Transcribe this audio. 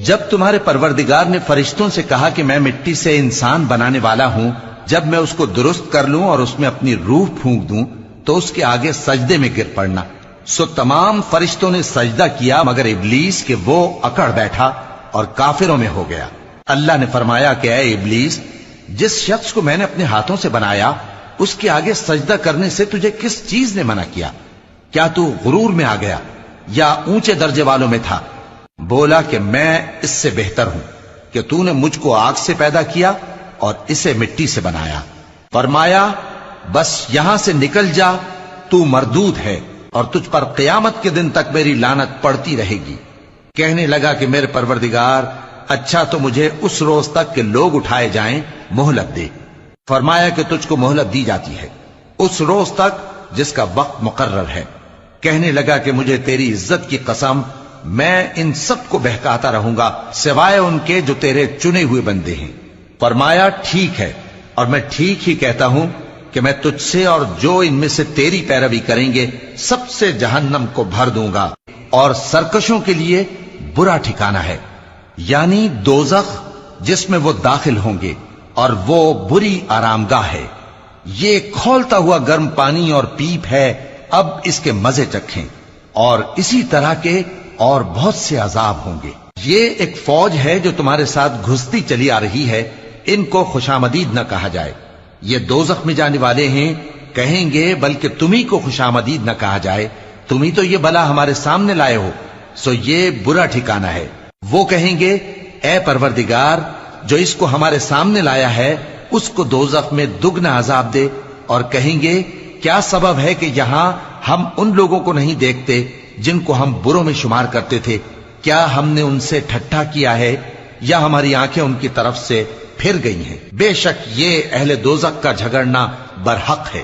جب تمہارے پروردگار نے فرشتوں سے کہا کہ میں مٹی سے انسان بنانے والا ہوں، جب میں اس کو درست کر لوں اور اس میں اپنی روح پھونک دوں تو اس کے آگے سجدے میں گر پڑنا، سو تمام فرشتوں نے سجدہ کیا مگر ابلیس کہ وہ اکڑ بیٹھا اور کافروں میں ہو گیا۔ اللہ نے فرمایا کہ اے ابلیس، جس شخص کو میں نے اپنے ہاتھوں سے بنایا اس کے آگے سجدہ کرنے سے تجھے کس چیز نے منع کیا؟ کیا تو غرور میں آ گیا یا اونچے درجے والوں میں تھا؟ بولا کہ میں اس سے بہتر ہوں کہ تو نے مجھ کو آگ سے پیدا کیا اور اسے مٹی سے بنایا۔ فرمایا بس یہاں سے نکل جا، تو مردود ہے اور تجھ پر قیامت کے دن تک میری لعنت پڑتی رہے گی۔ کہنے لگا کہ میرے پروردگار، اچھا تو مجھے اس روز تک کہ لوگ اٹھائے جائیں مہلت دے۔ فرمایا کہ تجھ کو مہلت دی جاتی ہے اس روز تک جس کا وقت مقرر ہے۔ کہنے لگا کہ مجھے تیری عزت کی قسم، میں ان سب کو بہکاتا رہوں گا سوائے ان کے جو تیرے چنے ہوئے بندے ہیں۔ فرمایا ٹھیک ہے، اور میں ٹھیک ہی کہتا ہوں کہ میں تجھ سے اور جو ان میں سے تیری پیروی کریں گے سب سے جہنم کو بھر دوں گا، اور سرکشوں کے لیے برا ٹھکانہ ہے، یعنی دوزخ جس میں وہ داخل ہوں گے، اور وہ بری آرامگاہ ہے۔ یہ کھولتا ہوا گرم پانی اور پیپ ہے، اب اس کے مزے چکھیں، اور اسی طرح کے اور بہت سے عذاب ہوں گے۔ یہ ایک فوج ہے جو تمہارے ساتھ گھستی چلی آ رہی ہے، ان کو خوشامدید نہ کہا جائے۔ یہ دوزخ میں جانے والے ہیں، کہیں گے بلکہ تمہیں کو خوشامدید نہ کہا جائے، تمہیں تو یہ بلا ہمارے سامنے لائے ہو، سو یہ برا ٹھکانہ ہے۔ وہ کہیں گے اے پروردگار، جو اس کو ہمارے سامنے لایا ہے اس کو دوزخ میں دگنا عذاب دے، اور کہیں گے کیا سبب ہے کہ یہاں ہم ان لوگوں کو نہیں دیکھتے جن کو ہم بروں میں شمار کرتے تھے؟ کیا ہم نے ان سے ٹھٹھا کیا ہے یا ہماری آنکھیں ان کی طرف سے پھر گئی ہیں؟ بے شک یہ اہل دوزخ کا جھگڑنا برحق ہے۔